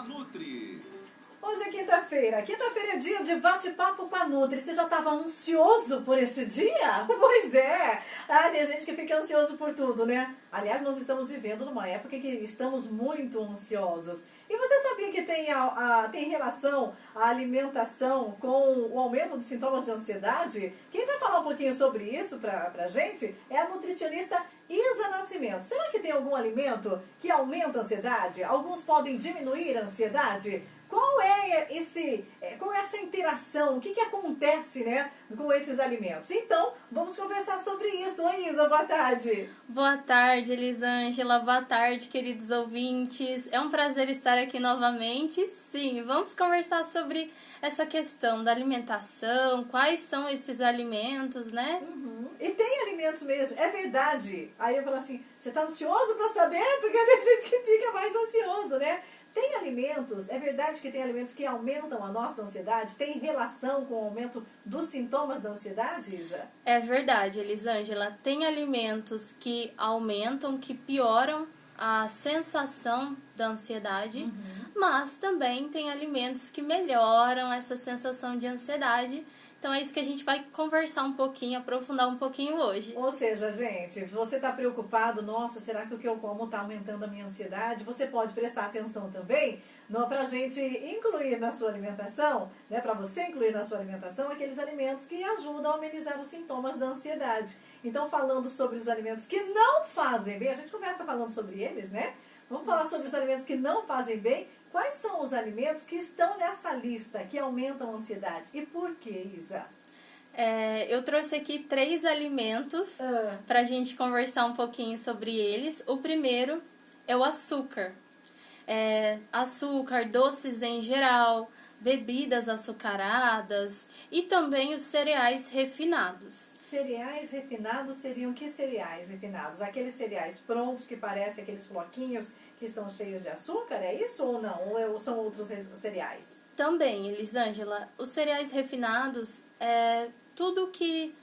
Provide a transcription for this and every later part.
Nutri. Hoje é quinta-feira. Quinta-feira é dia de bate-papo com a Nutri. Você já estava ansioso por esse dia? Pois é. Tem gente que fica ansioso por tudo, né? Aliás, nós estamos vivendo numa época que estamos muito ansiosos. E você sabia que tem relação a alimentação com o aumento dos sintomas de ansiedade? Quem vai falar um pouquinho sobre isso pra gente é a nutricionista Isa Nascimento. Será que tem algum alimento que aumenta a ansiedade? Alguns podem diminuir a ansiedade? Qual é essa interação? O que acontece, né, com esses alimentos? Então, vamos conversar sobre isso. Oi, Isa, boa tarde. Boa tarde, Elisângela. Boa tarde, queridos ouvintes. É um prazer estar aqui novamente. Sim, vamos conversar sobre essa questão da alimentação, quais são esses alimentos, né? E tem alimentos mesmo, é verdade. Aí eu falo assim, você tá ansioso para saber? Porque tem gente que fica mais ansioso, né? Tem alimentos, é verdade que tem alimentos que aumentam a nossa ansiedade? Tem relação com o aumento dos sintomas da ansiedade, Isa? É verdade, Elisângela. Tem alimentos que aumentam, que pioram a sensação da ansiedade, mas também tem alimentos que melhoram essa sensação de ansiedade. Então é isso que a gente vai conversar um pouquinho, aprofundar um pouquinho hoje. Ou seja, gente, você está preocupado, nossa, será que o que eu como está aumentando a minha ansiedade? Você pode prestar atenção também para a gente incluir na sua alimentação, né, para você incluir na sua alimentação aqueles alimentos que ajudam a amenizar os sintomas da ansiedade. Então, falando sobre os alimentos que não fazem bem, a gente começa falando sobre eles, né? Vamos falar sobre os alimentos que não fazem bem. Quais são os alimentos que estão nessa lista, que aumentam a ansiedade? E por que, Isa? Eu trouxe aqui 3 alimentos para a gente conversar um pouquinho sobre eles. O primeiro é o açúcar. Açúcar, doces em geral, bebidas açucaradas e também os cereais refinados. Cereais refinados seriam que cereais refinados? Aqueles cereais prontos que parecem aqueles floquinhos que estão cheios de açúcar, é isso ou não? Ou são outros cereais? Também, Elisângela, os cereais refinados é tudo que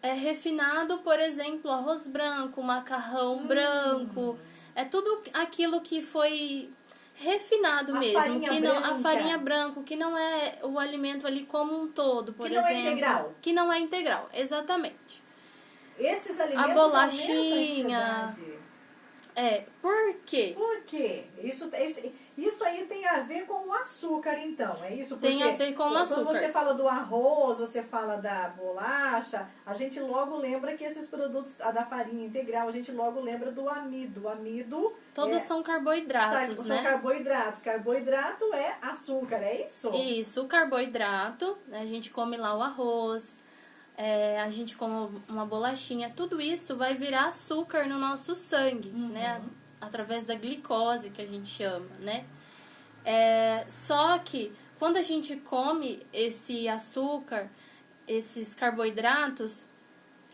é refinado, por exemplo, arroz branco, macarrão branco, é tudo aquilo que foi refinado mesmo, a farinha branca, que não é o alimento ali como um todo, por exemplo. Que não é integral. Que não é integral, exatamente. Esses alimentos a bolachinha. Por quê? Por quê? Isso aí tem a ver com o açúcar, então, é isso? Porque tem a ver com o açúcar. Quando você fala do arroz, você fala da bolacha, a gente logo lembra que esses produtos, da farinha integral, a gente logo lembra do amido. O amido... Todos são carboidratos, né? São carboidratos. Carboidrato é açúcar, é isso? Isso, o carboidrato, né, a gente come lá o arroz... a gente come uma bolachinha, tudo isso vai virar açúcar no nosso sangue, né? Através da glicose, que a gente chama, né? Só que quando a gente come esse açúcar, esses carboidratos,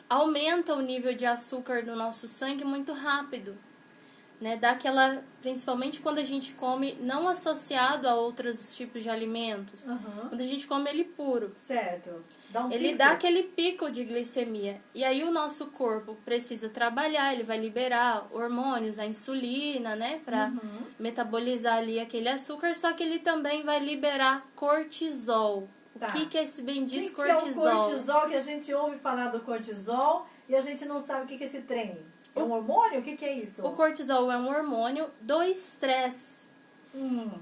aumenta o nível de açúcar no nosso sangue muito rápido, né? Principalmente quando a gente come não associado a outros tipos de alimentos. Quando a gente come ele puro. Certo. Ele dá aquele pico de glicemia. E aí o nosso corpo precisa trabalhar, ele vai liberar hormônios, a insulina, né? Pra metabolizar ali aquele açúcar, só que ele também vai liberar cortisol. Tá. O que é esse bendito cortisol? cortisol? É o cortisol, que a gente ouve falar do cortisol e a gente não sabe o que é esse trem. É um hormônio? O que é isso? O cortisol é um hormônio do estresse.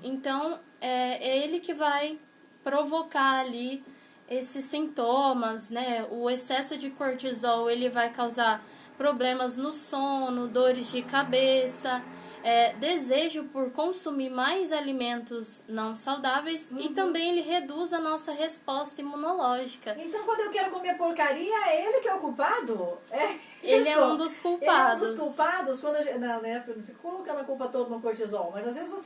Então, é ele que vai provocar ali esses sintomas, né? O excesso de cortisol, ele vai causar problemas no sono, dores de cabeça, desejo por consumir mais alimentos não saudáveis e também ele reduz a nossa resposta imunológica. Então, quando eu quero comer porcaria, é ele que é o culpado? Ele é um dos culpados. Ele é um dos culpados. Quando não, né? Eu não fico colocando a culpa toda no cortisol, mas às vezes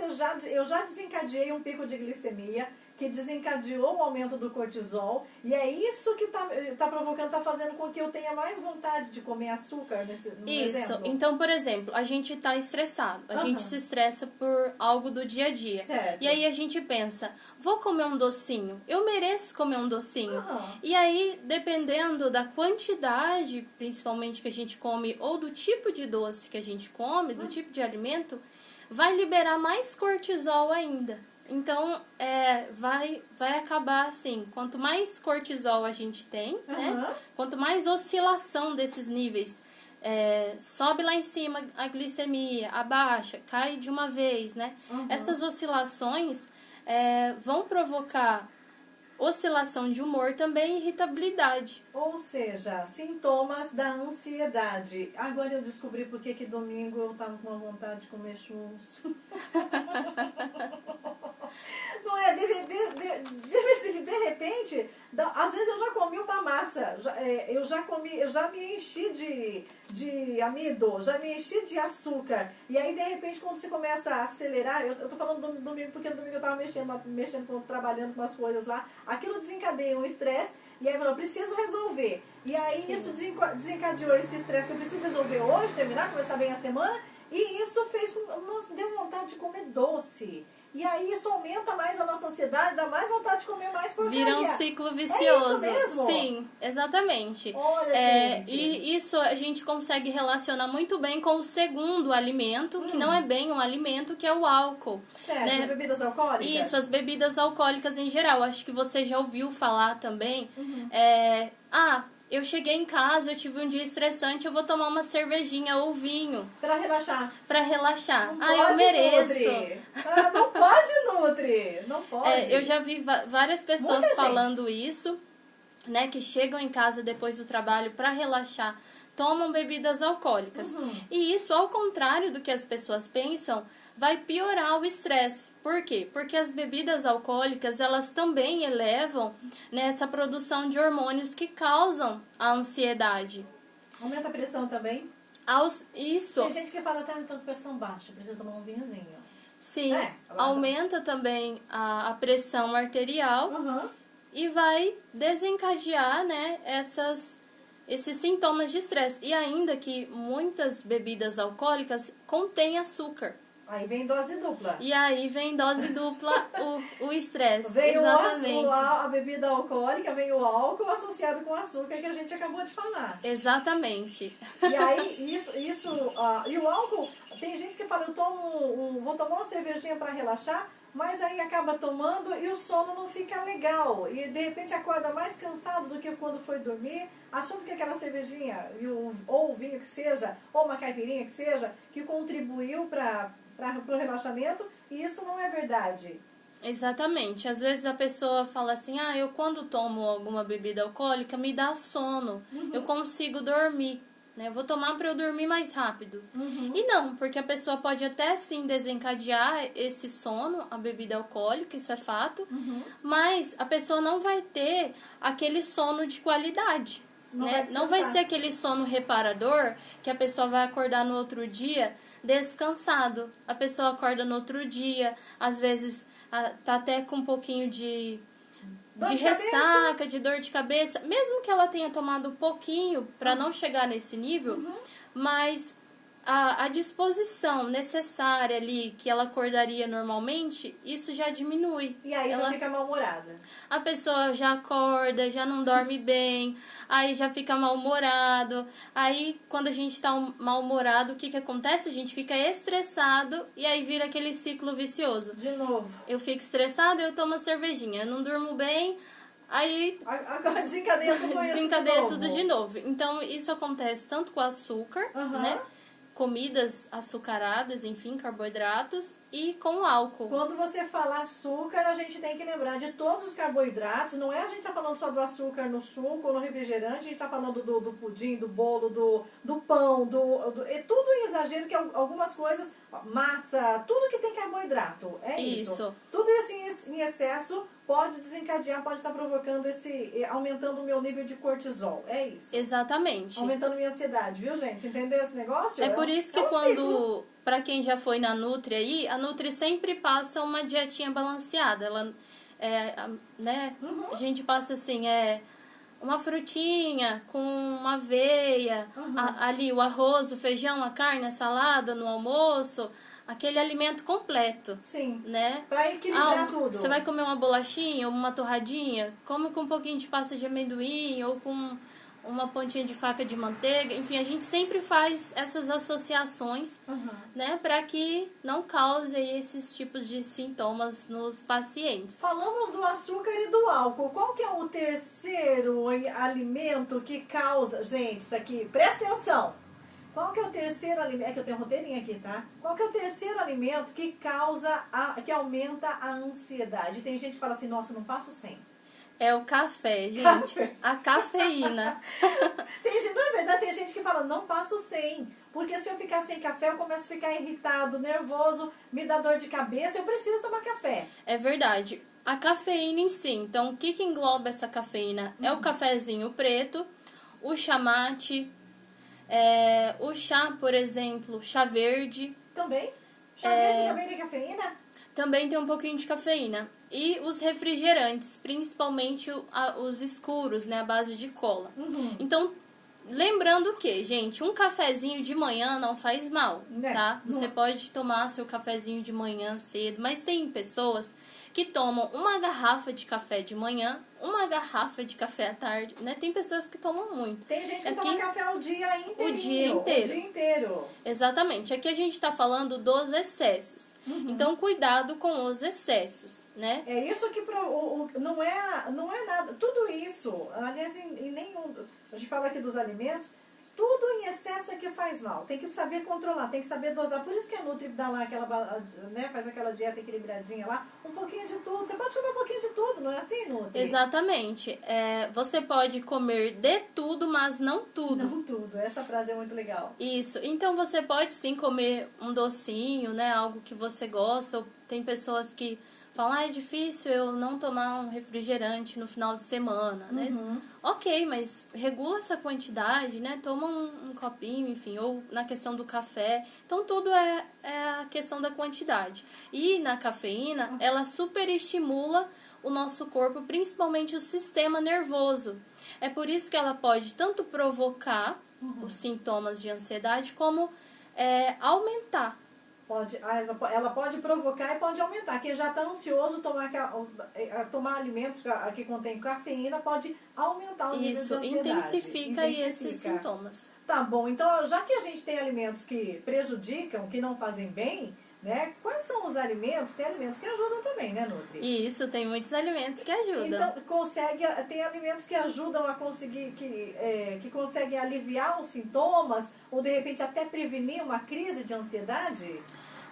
eu já desencadeei um pico de glicemia que desencadeou o aumento do cortisol, e é isso que tá provocando, tá fazendo com que eu tenha mais vontade de comer açúcar no exemplo. Então, por exemplo, a gente tá estressado, a gente se estressa por algo do dia a dia. Certo. E aí a gente pensa, vou comer um docinho, eu mereço comer um docinho. E aí, dependendo da quantidade, principalmente que a gente come, ou do tipo de doce que a gente come, do tipo de alimento, vai liberar mais cortisol ainda. Então, vai acabar assim, quanto mais cortisol a gente tem, né? Quanto mais oscilação desses níveis, sobe lá em cima a glicemia, abaixa, cai de uma vez, né? Essas oscilações vão provocar oscilação de humor também e irritabilidade. Ou seja, sintomas da ansiedade. Agora eu descobri por que domingo eu tava com uma vontade de comer churros. Não é? De repente, às vezes eu já comi uma massa, eu já me enchi de amido, já me enchi de açúcar. E aí, de repente, quando você começa a acelerar, eu tô falando do domingo, porque no domingo eu tava trabalhando com as coisas lá, aquilo desencadeia um estresse, e aí eu preciso resolver. E aí Sim. isso desencadeou esse estresse que eu preciso resolver hoje, terminar, começar bem a semana, e isso fez com... Nossa, deu vontade de comer doce. E aí isso aumenta mais a nossa ansiedade, dá mais vontade de comer mais porcaria. Vira um ciclo vicioso. É isso mesmo? Sim, exatamente. Olha, gente. E isso a gente consegue relacionar muito bem com o segundo alimento, que não é bem um alimento, que é o álcool. Certo, né? as bebidas alcoólicas? Isso, as bebidas alcoólicas em geral. Acho que você já ouviu falar também. Eu cheguei em casa, eu tive um dia estressante, eu vou tomar uma cervejinha ou vinho. Pra relaxar. Pra relaxar. Não eu pode, mereço. Nutri. Não pode, Nutri. Não pode. Eu já vi várias pessoas Muita falando isso, né? Que chegam em casa depois do trabalho pra relaxar, tomam bebidas alcoólicas. E isso, ao contrário do que as pessoas pensam, vai piorar o estresse. Por quê? Porque as bebidas alcoólicas, elas também elevam, né, essa produção de hormônios que causam a ansiedade. Aumenta a pressão também? Isso. Tem gente que fala, tá, então pressão baixa, precisa tomar um vinhozinho. Sim, aumenta também a pressão arterial e vai desencadear, né, esses sintomas de estresse. E ainda que muitas bebidas alcoólicas contêm açúcar. Aí vem dose dupla. E aí vem dose dupla o estresse. Vem Exatamente. a bebida alcoólica, vem o álcool associado com o açúcar que a gente acabou de falar. Exatamente. E aí, e o álcool, tem gente que fala, vou tomar uma cervejinha para relaxar, mas aí acaba tomando e o sono não fica legal. E de repente acorda mais cansado do que quando foi dormir, achando que aquela cervejinha, ou o vinho que seja, ou uma caipirinha que seja, que contribuiu para o relaxamento, e isso não é verdade. Exatamente. Às vezes a pessoa fala assim, eu quando tomo alguma bebida alcoólica me dá sono, eu consigo dormir, né? Vou tomar para eu dormir mais rápido. E não, porque a pessoa pode até sim desencadear esse sono, a bebida alcoólica, isso é fato, mas a pessoa não vai ter aquele sono de qualidade. Não vai ser aquele sono reparador que a pessoa vai acordar no outro dia descansado. A pessoa acorda no outro dia, às vezes tá até com um pouquinho de ressaca, de dor de cabeça, mesmo que ela tenha tomado pouquinho para não chegar nesse nível, mas a disposição necessária ali que ela acordaria normalmente, isso já diminui. E aí ela já fica mal-humorada. A pessoa já acorda, já não dorme bem, aí já fica mal-humorado. Aí, quando a gente tá mal-humorado, o que acontece? A gente fica estressado e aí vira aquele ciclo vicioso. De novo. Eu fico estressado, eu tomo uma cervejinha. Eu não durmo bem, aí agora desencadeia tudo isso desencadeia tudo de novo. Então, isso acontece tanto com açúcar, né? Comidas açucaradas, enfim, carboidratos, e com álcool. Quando você fala açúcar, a gente tem que lembrar de todos os carboidratos. Não é a gente tá falando só do açúcar no suco ou no refrigerante, a gente tá falando do pudim, do bolo, do pão, é tudo em exagero, que algumas coisas, massa, tudo que tem carboidrato, é isso. Tudo isso em excesso pode desencadear, pode estar provocando aumentando o meu nível de cortisol, é isso. Exatamente. Aumentando minha ansiedade, viu, gente? Entendeu esse negócio? É por isso que quando, pra quem já foi na Nutri aí, a Nutri sempre passa uma dietinha balanceada. Ela, né, a gente passa assim, uma frutinha com uma aveia, ali o arroz, o feijão, a carne, a salada no almoço, aquele alimento completo. Sim. Né? Pra equilibrar tudo. Você vai comer uma bolachinha ou uma torradinha, come com um pouquinho de pasta de amendoim ou com uma pontinha de faca de manteiga. Enfim, a gente sempre faz essas associações, né, para que não cause aí esses tipos de sintomas nos pacientes. Falamos do açúcar e do álcool. Qual que é o terceiro alimento que causa... Gente, isso aqui, presta atenção. Qual que é o terceiro alimento... É que eu tenho um roteirinho aqui, tá? Qual que é o terceiro alimento que causa, que aumenta a ansiedade? Tem gente que fala assim, nossa, não passo sem. É o café, gente. Café. A cafeína. Não é verdade? Tem gente que fala, não passo sem. Porque se eu ficar sem café, eu começo a ficar irritado, nervoso, me dá dor de cabeça, eu preciso tomar café. É verdade. A cafeína em si. Então, o que engloba essa cafeína? É o cafezinho preto, o chá mate, o chá, por exemplo, chá verde. Também? Chá verde também tem cafeína? Também tem um pouquinho de cafeína. E os refrigerantes, principalmente os escuros, né, à base de cola. Então, lembrando que, gente, um cafezinho de manhã não faz mal, tá? Você pode tomar seu cafezinho de manhã cedo, mas tem pessoas que tomam uma garrafa de café de manhã, uma garrafa de café à tarde, né? Tem pessoas que tomam muito. Tem gente que toma café o dia inteiro. O dia inteiro. O dia inteiro. Exatamente. Aqui a gente tá falando dos excessos. Então, cuidado com os excessos, né? É isso que não é nada. Tudo isso, aliás, em nenhum... A gente fala aqui dos alimentos, tudo em excesso é que faz mal. Tem que saber controlar, tem que saber dosar. Por isso que a Nutri dá lá aquela, né, faz aquela dieta equilibradinha lá, um pouquinho de tudo. Você pode comer um pouquinho de tudo, não é assim, Nutri? Exatamente. Você pode comer de tudo, mas não tudo. Não tudo. Essa frase é muito legal. Isso. Então, você pode sim comer um docinho, né, algo que você gosta. Tem pessoas que falam, é difícil eu não tomar um refrigerante no final de semana, né? Ok, mas regula essa quantidade, né? Toma um copinho, enfim, ou na questão do café. Então, tudo é a questão da quantidade. E na cafeína, ela superestimula o nosso corpo, principalmente o sistema nervoso. É por isso que ela pode tanto provocar os sintomas de ansiedade, como aumentar. Ela pode provocar e pode aumentar. Quem já está ansioso, tomar alimentos que contém cafeína pode aumentar o nível de ansiedade. Intensifica esses sintomas. Tá bom, então já que a gente tem alimentos que prejudicam, que não fazem bem, né? Quais são os alimentos? Tem alimentos que ajudam também, né, Nutri? Isso, tem muitos alimentos que ajudam. Então, tem alimentos que ajudam a conseguir, que conseguem aliviar os sintomas, ou de repente até prevenir uma crise de ansiedade?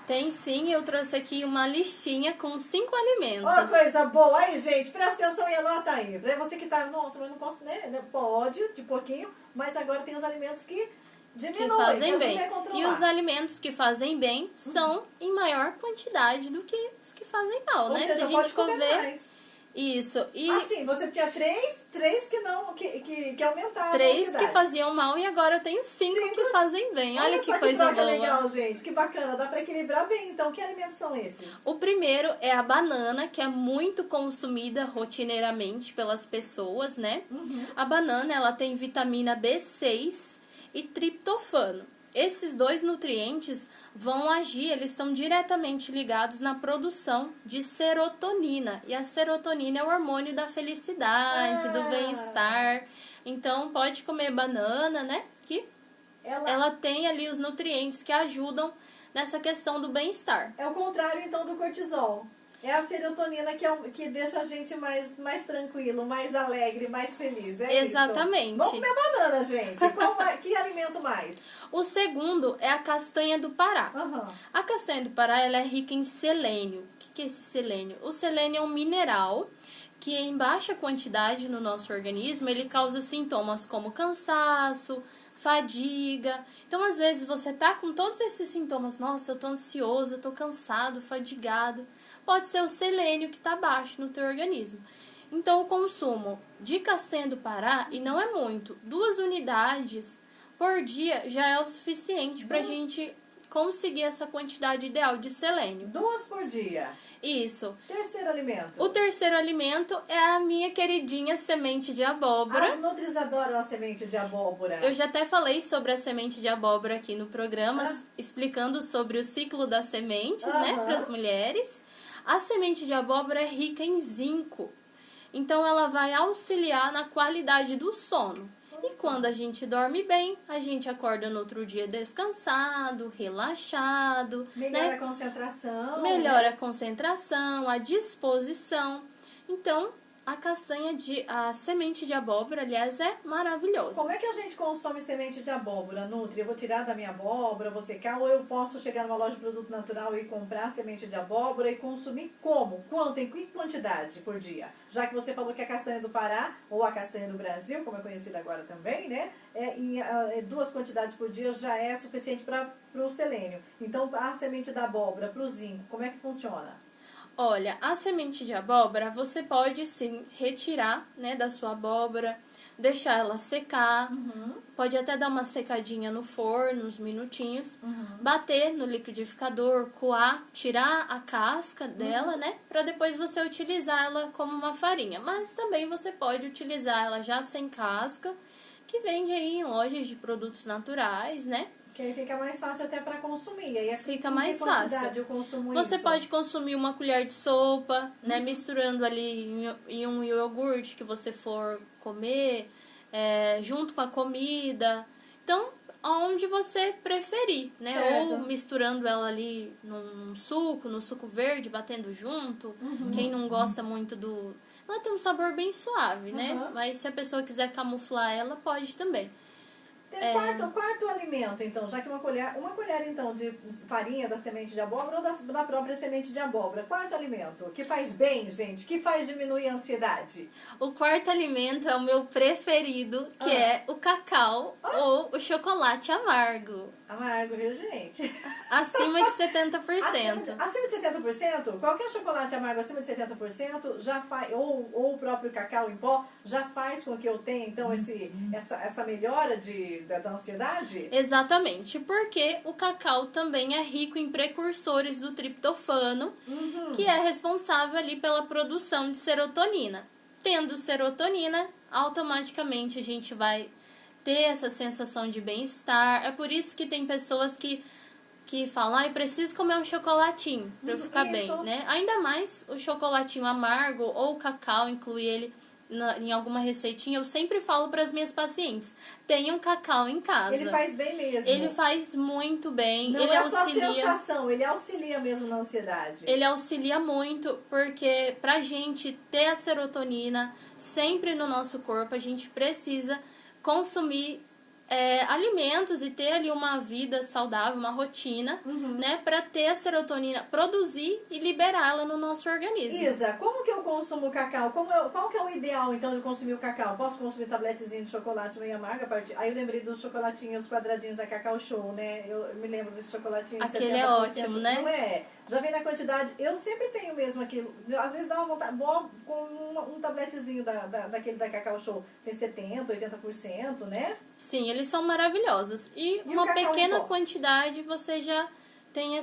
Tem sim, eu trouxe aqui uma listinha com 5 alimentos. Olha coisa boa. Aí, gente, presta atenção e anota aí. Você que tá, nossa, mas não posso, né? Pode, de pouquinho, mas agora tem os alimentos que fazem bem. E os alimentos que fazem bem são em maior quantidade do que os que fazem mal, né? Seja, se a gente for ver. Mais. Isso. E assim, você tinha três que aumentaram. 3 que faziam mal e agora eu tenho 5 que fazem bem. Olha que coisa boa. Legal, gente. Que bacana. Dá pra equilibrar bem. Então, que alimentos são esses? O primeiro é a banana, que é muito consumida rotineiramente pelas pessoas, né? A banana, ela tem vitamina B6 e triptofano. Esses 2 nutrientes vão agir, eles estão diretamente ligados na produção de serotonina. E a serotonina é o hormônio da felicidade, do bem-estar. Então, pode comer banana, né? Que ela tem ali os nutrientes que ajudam nessa questão do bem-estar. É o contrário, então, do cortisol. É a serotonina que deixa a gente mais tranquilo, mais alegre, mais feliz. Exatamente. Isso. Vamos comer banana, gente. Que alimento mais? O segundo é a castanha do Pará. A castanha do Pará, ela é rica em selênio. O que é esse selênio? O selênio é um mineral que em baixa quantidade no nosso organismo, ele causa sintomas como cansaço, fadiga. Então, às vezes, você tá com todos esses sintomas. Nossa, eu tô ansioso, eu tô cansado, fadigado. Pode ser o selênio que está baixo no teu organismo. Então, o consumo de castanha do Pará, e não é muito, 2 unidades por dia já é o suficiente para a gente conseguir essa quantidade ideal de selênio. 2 por dia. Isso. Terceiro alimento. O terceiro alimento é a minha queridinha semente de abóbora. As nutris adoram a semente de abóbora. Eu já até falei sobre a semente de abóbora aqui no programa, explicando sobre o ciclo das sementes, né, para as mulheres. A semente de abóbora é rica em zinco. Então, ela vai auxiliar na qualidade do sono. E quando a gente dorme bem, a gente acorda no outro dia descansado, relaxado, Melhora né? a concentração. Melhora a concentração, a disposição. Então, a semente de abóbora, aliás, é maravilhosa. Como é que a gente consome semente de abóbora, Nutri? Eu vou tirar da minha abóbora, vou secar, ou eu posso chegar numa loja de produto natural e comprar semente de abóbora e consumir como? Quanto? Em que quantidade por dia? Já que você falou que a castanha do Pará, ou a castanha do Brasil, como é conhecida agora também, né? Duas quantidades por dia já é suficiente para o selênio. Então, a semente da abóbora para o zinco, como é que funciona? Olha, a semente de abóbora você pode sim retirar, né, da sua abóbora, deixar ela secar, pode até dar uma secadinha no forno, uns minutinhos, bater no liquidificador, coar, tirar a casca dela, né, para depois você utilizar ela como uma farinha. Mas também você pode utilizar ela já sem casca, que vende aí em lojas de produtos naturais, né? Que aí fica mais fácil até para consumir. Aí fica mais fácil. Eu consumo você isso? pode consumir uma colher de sopa, né? Misturando ali em um iogurte que você for comer, junto com a comida. Então, aonde você preferir, né? Certo. Ou misturando ela ali no suco verde, batendo junto. Quem não gosta muito do... Ela tem um sabor bem suave, né? Mas se a pessoa quiser camuflar ela, pode também. Tem quarto alimento, então, já que uma colher então de farinha da semente de abóbora ou da própria semente de abóbora. Quarto alimento, que faz bem, gente, que faz diminuir a ansiedade. O quarto alimento é o meu preferido, que é o cacau ou o chocolate amargo. Amargo, viu, gente? Acima de 70%. Acima de 70%? Qualquer chocolate amargo acima de 70% já faz, ou o próprio cacau em pó, já faz com que eu tenha, então, essa melhora da ansiedade? Exatamente, porque o cacau também é rico em precursores do triptofano, que é responsável ali pela produção de serotonina. Tendo serotonina, automaticamente a gente vai ter essa sensação de bem-estar. É por isso que tem pessoas que falam, preciso comer um chocolatinho pra eu ficar bem, né? Ainda mais o chocolatinho amargo ou o cacau, inclui ele em alguma receitinha. Eu sempre falo para as minhas pacientes, tenha um cacau em casa. Ele faz bem mesmo. Ele faz muito bem. Não ele é auxilia, só sensação, ele auxilia mesmo na ansiedade. Ele auxilia muito, porque pra gente ter a serotonina sempre no nosso corpo, a gente precisa consumir alimentos e ter ali uma vida saudável, uma rotina, né, para ter a serotonina, produzir e liberá-la no nosso organismo. Isa, como que eu consumo cacau? Qual que é o ideal, então, de consumir o cacau? Posso consumir tabletezinho de chocolate meio amargo? Aí eu lembrei dos chocolatinhos, os quadradinhos da Cacau Show, né? Eu me lembro desse chocolatinho. Aquele é ótimo, né? Não é? Já vem na quantidade. Eu sempre tenho mesmo aquilo. Às vezes dá uma vontade. Vou com um tabletezinho daquele da Cacau Show. Tem 70%, 80%, né? Sim, eles são maravilhosos. E uma pequena quantidade você já tem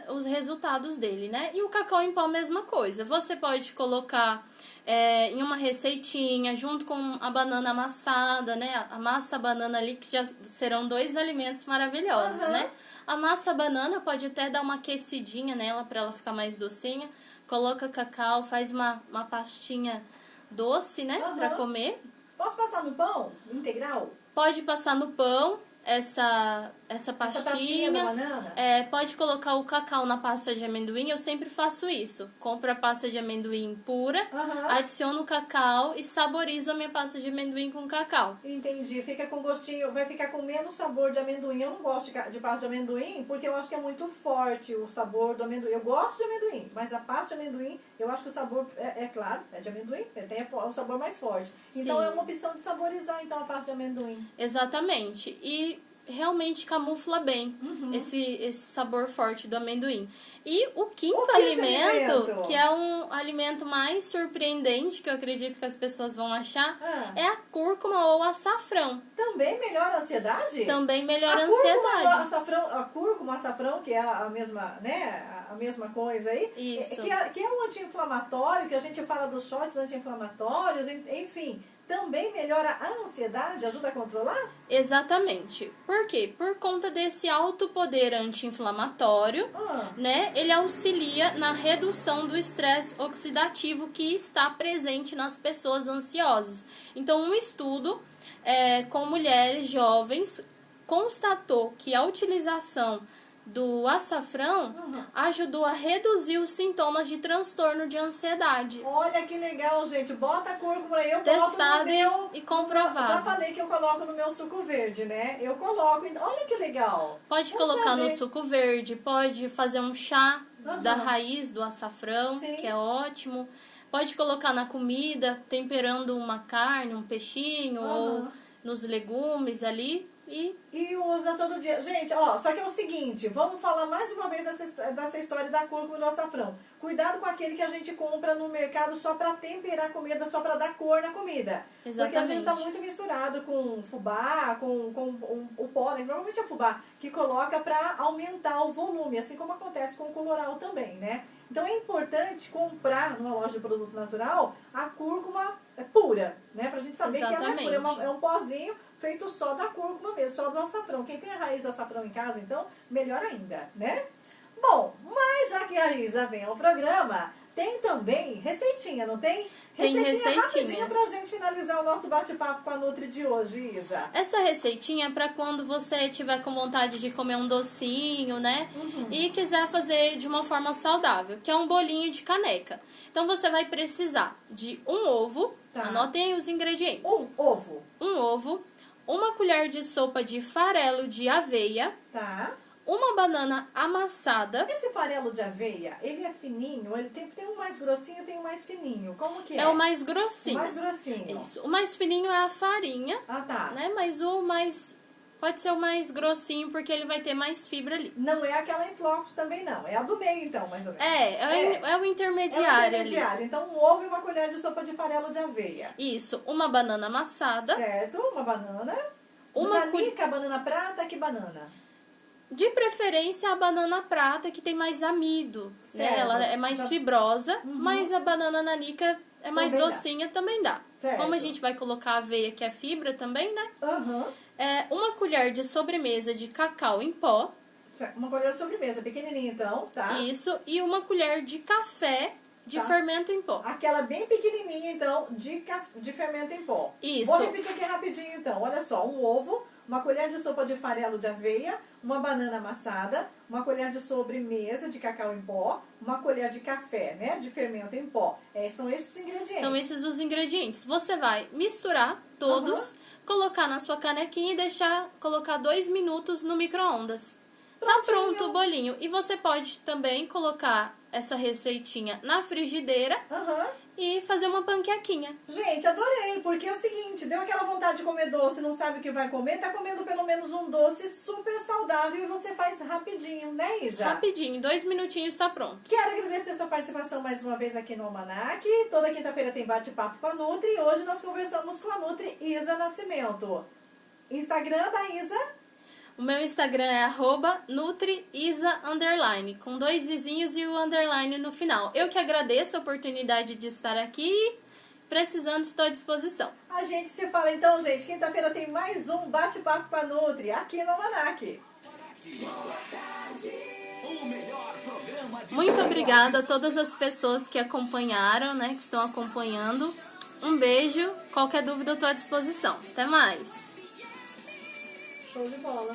os resultados dele, né? E o cacau em pó, mesma coisa. Você pode colocar em uma receitinha, junto com a banana amassada, né? Amassa a banana ali, que já serão 2 alimentos maravilhosos, né? Amassa a banana, pode até dar uma aquecidinha nela para ela ficar mais docinha. Coloca cacau, faz uma pastinha doce, né? Para comer. Posso passar no pão integral? Pode passar no pão essa pastinha da banana? Pode colocar o cacau na pasta de amendoim. Eu sempre faço isso. Compro a pasta de amendoim pura, adiciono o cacau e saborizo a minha pasta de amendoim com cacau. Entendi. Fica com gostinho, vai ficar com menos sabor de amendoim. Eu não gosto de pasta de amendoim porque eu acho que é muito forte o sabor do amendoim. Eu gosto de amendoim, mas a pasta de amendoim, eu acho que o sabor, claro, é de amendoim, tem o sabor mais forte. Então Sim. é uma opção de saborizar então a pasta de amendoim. Exatamente. E realmente camufla bem esse sabor forte do amendoim. E o quinto alimento, que é um alimento mais surpreendente, que eu acredito que as pessoas vão achar, é a cúrcuma ou açafrão. Também melhora a ansiedade? Também melhora a ansiedade. A cúrcuma, o açafrão, que é a mesma, né, a mesma coisa aí. Isso. Que é um anti-inflamatório, que a gente fala dos shots anti-inflamatórios, enfim. também melhora a ansiedade, ajuda a controlar? Exatamente. Por quê? Por conta desse alto poder anti-inflamatório, né? Ele auxilia na redução do estresse oxidativo que está presente nas pessoas ansiosas. Então, um estudo com mulheres jovens constatou que a utilização do açafrão ajudou a reduzir os sintomas de transtorno de ansiedade. Olha que legal, gente. Bota a cúrcuma aí, eu Testado coloco no meu... e comprovado. Já falei que eu coloco no meu suco verde, né? Eu coloco... Olha que legal. Pode Vou colocar no saber. suco verde, pode fazer um chá da raiz do açafrão, Sim. que é ótimo. Pode colocar na comida, temperando uma carne, um peixinho, ou nos legumes ali. E usa todo dia. Gente, ó, só que é o seguinte, vamos falar mais uma vez dessa história da cúrcuma e do açafrão. Cuidado com aquele que a gente compra no mercado só pra temperar a comida, só pra dar cor na comida. Exatamente. Porque às vezes tá muito misturado com fubá, com o pólen, normalmente é fubá, que coloca pra aumentar o volume, assim como acontece com o coloral também, né? Então é importante comprar numa loja de produto natural a cúrcuma pura, né? Pra gente saber que ela é pura, é um pozinho feito só da cúrcuma mesmo, só do açafrão. Quem tem a raiz do açafrão em casa, então, melhor ainda, né? Bom, mas já que a Isa vem ao programa, tem também receitinha, não tem? Tem receitinha. Rapidinha pra gente finalizar o nosso bate-papo com a Nutri de hoje, Isa. Essa receitinha é pra quando você tiver com vontade de comer um docinho, né? E quiser fazer de uma forma saudável, que é um bolinho de caneca. Então, você vai precisar de um ovo. Anotem aí os ingredientes. Um ovo. Um ovo. Uma colher de sopa de farelo de aveia. Tá. Uma banana amassada. Esse farelo de aveia, ele é fininho? Ele tem um mais grossinho e tem um mais fininho. Como que é? É o mais grossinho. O mais grossinho. Isso. O mais fininho é a farinha. Ah, tá. Né? Mas o mais... Pode ser o mais grossinho, porque ele vai ter mais fibra ali. Não é aquela em flocos também, não. É a do meio, então, mais ou menos. É o intermediário ali. Então, um ovo e uma colher de sopa de farelo de aveia. Isso. Uma banana amassada. Certo. Uma banana. Uma Nanica, banana prata, que banana? De preferência, a banana prata, que tem mais amido. Né? Ela é mais fibrosa, mas a banana nanica é mais também docinha, também dá. Certo. Como a gente vai colocar a aveia, que é fibra também, né? Uma colher de sobremesa de cacau em pó. Certo. Uma colher de sobremesa, pequenininha então, tá? Isso. E uma colher de café de fermento em pó. Aquela bem pequenininha, então, de fermento em pó. Isso. Vou repetir aqui rapidinho, então. Olha só, um ovo, uma colher de sopa de farelo de aveia, uma banana amassada, uma colher de sobremesa de cacau em pó, uma colher de café, né, de fermento em pó. São esses os ingredientes. São esses os ingredientes. Você vai misturar todos, colocar na sua canequinha e colocar 2 minutos no micro-ondas. Tá pronto o bolinho. E você pode também colocar essa receitinha na frigideira e fazer uma panquequinha. Gente, adorei, porque é o seguinte, deu aquela vontade de comer doce, não sabe o que vai comer, tá comendo pelo menos um doce super saudável e você faz rapidinho, né, Isa? Rapidinho, 2 minutinhos tá pronto. Quero agradecer a sua participação mais uma vez aqui no Almanac. Toda quinta-feira tem bate-papo com a Nutri e hoje nós conversamos com a Nutri Isa Nascimento. Instagram da Isa? O meu Instagram é @nutriisa_, com 2 izinhos e o underline no final. Eu que agradeço a oportunidade de estar aqui. Precisando, estou à disposição. A gente se fala então, gente. Quinta-feira tem mais um bate-papo com a Nutri aqui no Almanac. Muito obrigada a todas as pessoas que acompanharam, né, que estão acompanhando. Um beijo. Qualquer dúvida eu estou à disposição. Até mais. Show de bola.